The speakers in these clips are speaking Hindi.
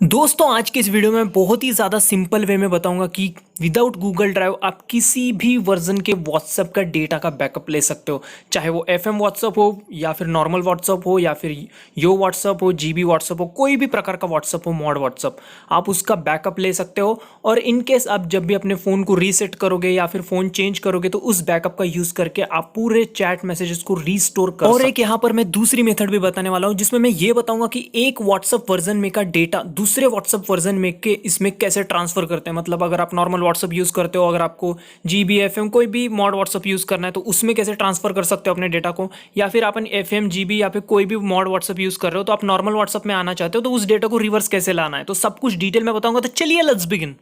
दोस्तों आज के इस वीडियो में बहुत ही ज़्यादा सिंपल वे में बताऊंगा कि विदाउट गूगल ड्राइव आप किसी भी वर्जन के व्हाट्सएप का डेटा का बैकअप ले सकते हो। चाहे वो एफएम व्हाट्सएप हो या फिर नॉर्मल व्हाट्सएप हो या फिर यो व्हाट्सएप हो, जीबी व्हाट्सएप हो, कोई भी प्रकार का व्हाट्सएप हो, मॉड व्हाट्सएप, आप उसका बैकअप ले सकते हो। और इन केस आप जब भी अपने फ़ोन को रीसेट करोगे या फिर फ़ोन चेंज करोगे तो उस बैकअप का यूज़ करके आप पूरे चैट मैसेजेस को रीस्टोर कर और एक यहाँ पर मैं दूसरी मेथड भी बताने वाला हूँ जिसमें मैं ये बताऊंगा कि एक व्हाट्सएप वर्जन में का डेटा दूसरे व्हाट्सएप वर्जन में के इसमें कैसे ट्रांसफर करते हैं। मतलब अगर आप नॉर्मल व्हाट्सएप यूज़ करते हो, अगर आपको जीबी एफएम कोई भी मॉड व्हाट्सएप यूज़ करना है तो उसमें कैसे ट्रांसफर कर सकते हो अपने डेटा को। या फिर आप एफएम जीबी या फिर कोई भी मॉड व्हाट्सएप यूज़ कर रहे हो तो आप नॉर्मल व्हाट्सएप में आना चाहते हो तो उस डेटा को रिवर्स कैसे लाना है, तो सब कुछ डिटेल में बताऊंगा। तो चलिए लेट्स बिगिन।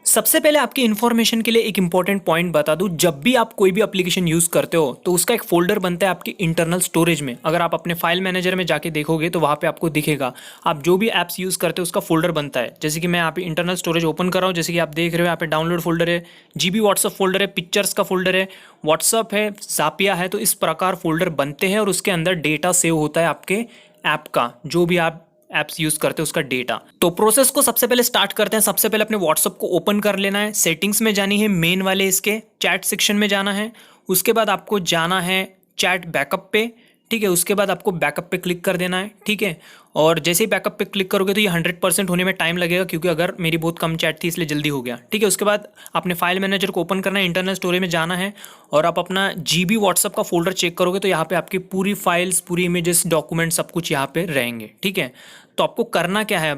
सबसे पहले आपकी इन्फॉर्मेशन के लिए एक इंपॉर्टेंट पॉइंट बता दूं, जब भी आप कोई भी एप्लीकेशन यूज़ करते हो तो उसका एक फोल्डर बनता है आपकी इंटरनल स्टोरेज में। अगर आप अपने फाइल मैनेजर में जाके देखोगे तो वहाँ पे आपको दिखेगा आप जो भी ऐप्स यूज़ करते हो उसका फोल्डर बनता है। जैसे कि मैं यहाँ पे इंटरनल स्टोरेज ओपन कर रहा हूँ, जैसे कि आप देख रहे हो यहाँ पे डाउनलोड फोल्डर है, जीबी व्हाट्सअप फोल्डर है, पिक्चर्स का फोल्डर है, व्हाट्सअप है, ज़ापिया है। तो इस प्रकार फोल्डर बनते हैं और उसके अंदर डेटा सेव होता है आपके ऐप का, जो भी आप ऐप्स यूज करते हैं उसका डेटा। तो प्रोसेस को सबसे पहले स्टार्ट करते हैं। सबसे पहले अपने व्हाट्सएप को ओपन कर लेना है, सेटिंग्स में जानी है, मेन वाले इसके चैट सेक्शन में जाना है। उसके बाद आपको जाना है चैट बैकअप पे, ठीक है। उसके बाद आपको बैकअप पे क्लिक कर देना है, ठीक है। और जैसे ही बैकअप पे क्लिक करोगे तो ये 100% होने में टाइम लगेगा, क्योंकि अगर मेरी बहुत कम चैट थी इसलिए जल्दी हो गया, ठीक है। उसके बाद अपने फाइल मैनेजर को ओपन करना है, इंटरनल स्टोरेज में जाना है और आप अपना जीबी व्हाट्सअप का फोल्डर चेक करोगे तो यहाँ पे आपकी पूरी फाइल्स, पूरी इमेजेस, डॉक्यूमेंट सब कुछ यहाँ पे रहेंगे, ठीक है। तो आपको करना क्या है,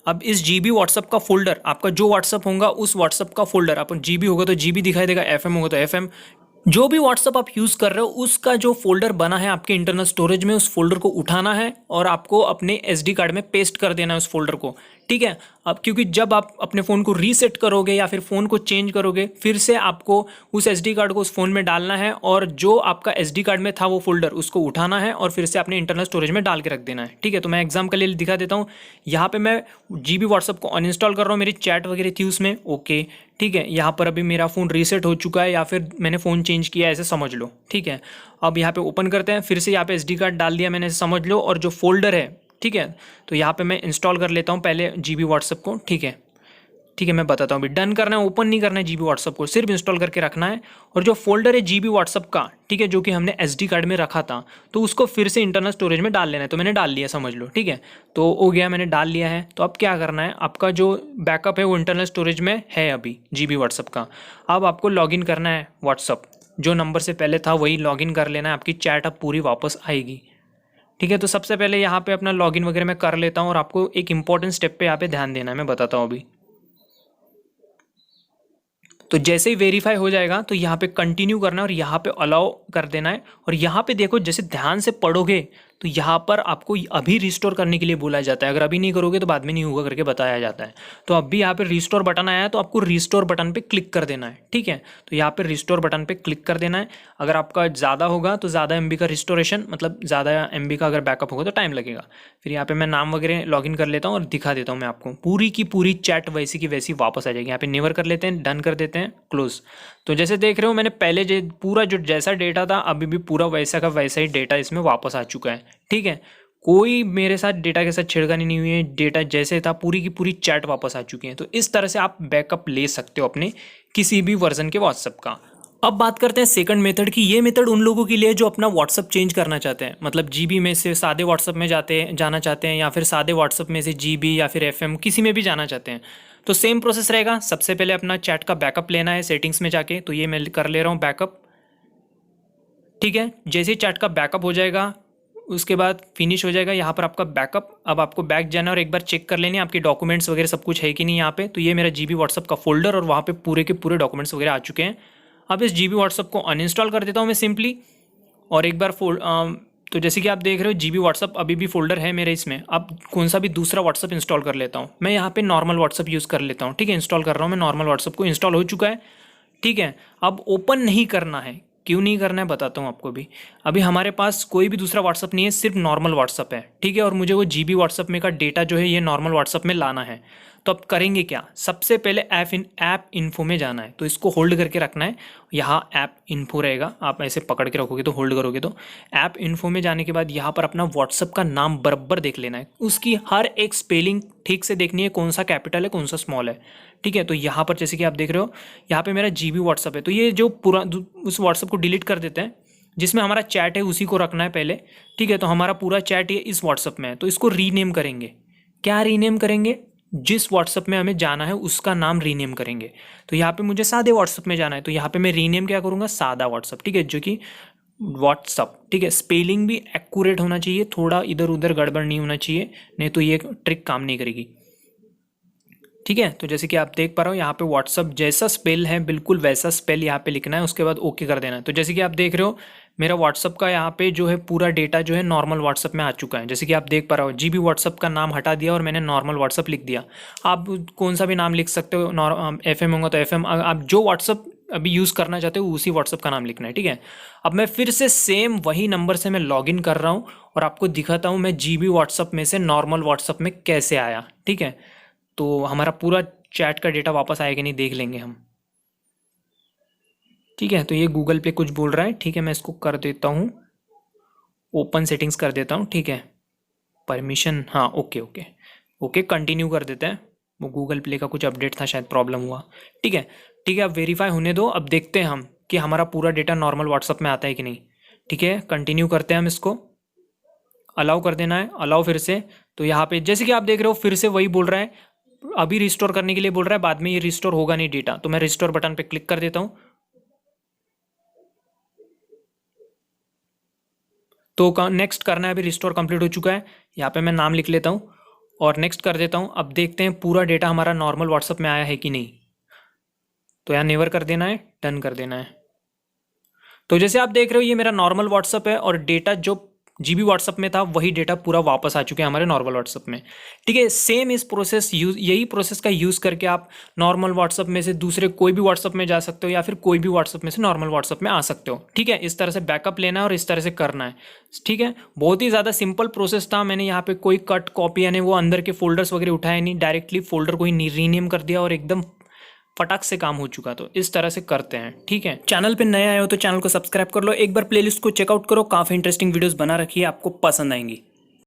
अब इस जीबी व्हाट्सअप का फोल्डर, आपका जो व्हाट्सअप होगा उस व्हाट्सअप का फोल्डर, अपन जीबी होगा तो जीबी दिखाई देगा, एफएम होगा तो एफएम, जो भी व्हाट्सअप आप यूज़ कर रहे हो उसका जो फोल्डर बना है आपके इंटरनल स्टोरेज में, उस फोल्डर को उठाना है और आपको अपने एसडी कार्ड में पेस्ट कर देना है उस फोल्डर को, ठीक है। अब क्योंकि जब आप अपने फ़ोन को रीसेट करोगे या फिर फ़ोन को चेंज करोगे फिर से आपको उस एसडी कार्ड को उस फ़ोन में डालना है और जो आपका एसडी कार्ड में था वो फोल्डर उसको उठाना है और फिर से अपने इंटरनल स्टोरेज में डाल के रख देना है, ठीक है। तो मैं एग्जाम के लिए दिखा देता हूँ। यहाँ पे मैं जीबी व्हाट्सअप को अनइंस्टॉल कर रहा हूँ, मेरी चैट वगैरह थी उसमें, ओके, ठीक है। यहाँ पर अभी मेरा फ़ोन रीसेट हो चुका है या फिर मैंने फ़ोन चेंज किया है, ऐसे समझ लो, ठीक है। अब यहाँ पे ओपन करते हैं, फिर से यहाँ पे एसडी कार्ड डाल दिया मैंने, समझ लो, और जो फोल्डर है, ठीक है। तो यहाँ पे मैं इंस्टॉल कर लेता हूँ पहले जीबी व्हाट्सअप को, ठीक है, ठीक है। मैं बताता हूँ, अभी डन करना है, ओपन नहीं करना है जीबी व्हाट्सअप को, सिर्फ इंस्टॉल करके रखना है। और जो फोल्डर है जीबी व्हाट्सअप का, ठीक है, जो कि हमने एसडी कार्ड में रखा था, तो उसको फिर से इंटरनल स्टोरेज में डाल लेना है। तो मैंने डाल लिया, समझ लो, ठीक है। तो हो गया, मैंने डाल लिया है। तो अब क्या करना है, आपका जो बैकअप है वो इंटरनल स्टोरेज में है अभी जीबी व्हाट्सअप का। अब आपको लॉगिन करना है व्हाट्सअप, जो नंबर से पहले था वही लॉगिन कर लेना है, आपकी चैट अब पूरी वापस आएगी, ठीक है। तो सबसे पहले यहाँ पे अपना लॉगिन वगैरह मैं कर लेता हूँ और आपको एक इंपॉर्टेंट स्टेप पे यहाँ पे ध्यान देना है, मैं बताता हूँ अभी। तो जैसे ही वेरीफाई हो जाएगा तो यहाँ पे कंटिन्यू करना है और यहाँ पे अलाउ कर देना है। और यहाँ पे देखो, जैसे ध्यान से पढ़ोगे तो यहाँ पर आपको अभी रिस्टोर करने के लिए बोला जाता है, अगर अभी नहीं करोगे तो बाद में नहीं होगा करके बताया जाता है। तो अब भी यहाँ पे रिस्टोर बटन आया है तो आपको रिस्टोर बटन पे क्लिक कर देना है, ठीक है। तो यहाँ पे रिस्टोर बटन पे क्लिक कर देना है। अगर आपका ज़्यादा होगा तो ज़्यादा एमबी का रिस्टोरेशन, मतलब ज़्यादा एमबी का अगर बैकअप होगा तो टाइम लगेगा। फिर यहाँ पे मैं नाम वगैरह लॉगिन कर लेता हूँ और दिखा देता हूँ मैं आपको, पूरी की पूरी चैट वैसी की वैसी वापस आ जाएगी। यहाँ पे नेवर कर लेते हैं, डन कर देते हैं, क्लोज। तो जैसे देख रहे हो, मैंने पहले पूरा जो जैसा डेटा था अभी भी पूरा वैसा का वैसा ही डेटा इसमें वापस आ चुका है, ठीक है। कोई मेरे साथ डेटा के साथ छेड़खानी नहीं हुई है, डेटा जैसे था पूरी की पूरी चैट वापस आ चुकी है। तो इस तरह से आप बैकअप ले सकते हो अपने किसी भी वर्जन के व्हाट्सएप का। अब बात करते हैं सेकंड मेथड की। ये मेथड उन लोगों के लिए जो अपना व्हाट्सअप चेंज करना चाहते हैं, मतलब जीबी में से सादे व्हाट्सअप में जाना चाहते हैं, या फिर सादे व्हाट्सअप में से जीबी या फिर एफएम किसी में भी जाना चाहते हैं। तो सेम प्रोसेस रहेगा। सबसे पहले अपना चैट का बैकअप लेना है सेटिंग्स में जाके, तो ये मैं कर ले रहा हूँ बैकअप, ठीक है। जैसे ही चैट का बैकअप हो जाएगा उसके बाद फिनिश हो जाएगा यहाँ पर आपका बैकअप। अब आपको बैक जाना और एक बार चेक कर लेने आपके डॉक्यूमेंट्स वगैरह सब कुछ है कि नहीं यहाँ पे। तो ये मेरा जीबी व्हाट्सअप का फोल्डर और वहाँ पे पूरे के पूरे डॉक्यूमेंट्स वगैरह आ चुके हैं। अब इस जीबी व्हाट्सअप को अनइंस्टॉल कर देता हूँ मैं सिंपली, और एक बार तो जैसे कि आप देख रहे हो जीबी व्हाट्सअप अभी भी फोल्डर है मेरे इसमें। अब कौन सा भी दूसरा व्हाट्सअप इंस्टॉल कर लेता हूँ मैं, यहाँ पे नॉर्मल व्हाट्सअप यूज़ कर लेता हूँ, ठीक है। इंस्टॉल कर रहा हूँ मैं नॉर्मल व्हाट्सअप को, इंस्टॉल हो चुका है, ठीक है। अब ओपन नहीं करना है, क्यों नहीं करना है बताता हूँ आपको भी। अभी हमारे पास कोई भी दूसरा व्हाट्सअप नहीं है, सिर्फ नॉर्मल व्हाट्सअप है, ठीक है। और मुझे वो जीबी व्हाट्सअप में का डेटा जो है ये नॉर्मल व्हाट्सअप में लाना है। तो अब करेंगे क्या, सबसे पहले ऐप इन्फो में जाना है, तो इसको होल्ड करके रखना है। यहाँ ऐप इन्फो रहेगा, आप ऐसे पकड़ के रखोगे तो होल्ड करोगे तो ऐप इन्फो में जाने के बाद यहाँ पर अपना व्हाट्सअप का नाम बराबर देख लेना है, उसकी हर एक स्पेलिंग ठीक से देखनी है, कौन सा कैपिटल है कौन सा स्मॉल है, ठीक है। तो यहाँ पर जैसे कि आप देख रहे हो यहाँ पे मेरा जीबी व्हाट्सअप है, तो ये जो पूरा उस व्हाट्सअप को डिलीट कर देते हैं जिसमें हमारा चैट है, उसी को रखना है पहले, ठीक है। तो हमारा पूरा चैट ये इस व्हाट्सअप में है, तो इसको रीनेम करेंगे। क्या रीनेम करेंगे, जिस व्हाट्सअप में हमें जाना है उसका नाम रीनेम करेंगे। तो यहाँ पे मुझे सादे व्हाट्सअप में जाना है, तो यहाँ पे मैं रीनेम क्या करूँगा, सादा व्हाट्सअप, ठीक है, जो कि व्हाट्सअप, ठीक है। स्पेलिंग भी एक्यूरेट होना चाहिए, थोड़ा इधर उधर गड़बड़ नहीं होना चाहिए, नहीं तो ये ट्रिक काम नहीं करेगी, ठीक है। तो जैसे कि आप देख पा रहे हो यहाँ पे व्हाट्सअप जैसा स्पेल है बिल्कुल वैसा स्पेल यहाँ पे लिखना है, उसके बाद ओके कर देना है। तो जैसे कि आप देख रहे हो मेरा व्हाट्सअप का यहाँ पे जो है पूरा डेटा जो है नॉर्मल व्हाट्सअप में आ चुका है। जैसे कि आप देख पा रहे हो जीबी व्हाट्सअप का नाम हटा दिया और मैंने नॉर्मल व्हाट्सअप लिख दिया। आप कौन सा भी नाम लिख सकते हो, FM होगा तो FM, आप जो व्हाट्सअप अभी यूज़ करना चाहते हो उसी व्हाट्सअप का नाम लिखना है, ठीक है। अब मैं फिर से सेम वही नंबर से मैं लॉगिन कर रहा हूँ और आपको दिखाता हूँ मैं जीबी व्हाट्सअप में से नॉर्मल व्हाट्सअप में कैसे आया, ठीक है। तो हमारा पूरा चैट का डेटा वापस आएगा नहीं, देख लेंगे हम, ठीक है। तो ये गूगल पे कुछ बोल रहा है, ठीक है, मैं इसको कर देता हूँ ओपन सेटिंग्स कर देता हूँ, ठीक है। परमिशन, हाँ, ओके ओके ओके, कंटिन्यू कर देते हैं। वो गूगल प्ले का कुछ अपडेट था शायद, प्रॉब्लम हुआ, ठीक है। ठीक है, अब वेरीफाई होने दो, अब देखते हैं हम कि हमारा पूरा डेटा नॉर्मल व्हाट्सअप में आता है कि नहीं, ठीक है। कंटिन्यू करते हैं हम, इसको अलाउ कर देना है, अलाउ फिर से। तो यहाँ पे जैसे कि आप देख रहे हो फिर से वही बोल रहा है, अभी रिस्टोर करने के लिए बोल रहा है, बाद में ये रिस्टोर होगा नहीं डेटा। तो मैं रिस्टोर बटन पे क्लिक कर देता हूँ। तो नेक्स्ट करना है, अभी रिस्टोर कंप्लीट हो चुका है। यहाँ पे मैं नाम लिख लेता हूँ और नेक्स्ट कर देता हूँ। अब देखते हैं पूरा डेटा हमारा नॉर्मल व्हाट्सअप में आया है कि नहीं। तो यहाँ नेवर कर देना है, डन कर देना है। तो जैसे आप देख रहे हो ये मेरा नॉर्मल व्हाट्सअप है और डेटा जो जीबी व्हाट्सअप में था वही डेटा पूरा वापस आ चुके हैं हमारे नॉर्मल व्हाट्सअप में, ठीक है। सेम इस प्रोसेस यही प्रोसेस का यूज़ करके आप नॉर्मल व्हाट्सअप में से दूसरे कोई भी व्हाट्सअप में जा सकते हो या फिर कोई भी व्हाट्सअप में से नॉर्मल व्हाट्सअप में आ सकते हो, ठीक है। इस तरह से बैकअप लेना है और इस तरह से करना है, ठीक है। बहुत ही ज़्यादा सिंपल प्रोसेस था। मैंने यहाँ पे कोई कट कॉपी यानी वो अंदर के फोल्डर्स वगैरह उठाए नहीं, डायरेक्टली फोल्डर को ही रीनेम कर दिया और एकदम फटाक से काम हो चुका। तो इस तरह से करते हैं, ठीक है। चैनल पे नए आए हो तो चैनल को सब्सक्राइब कर लो, एक बार प्लेलिस्ट को चेकआउट करो, काफ़ी इंटरेस्टिंग वीडियोस बना रखी है, आपको पसंद आएंगी।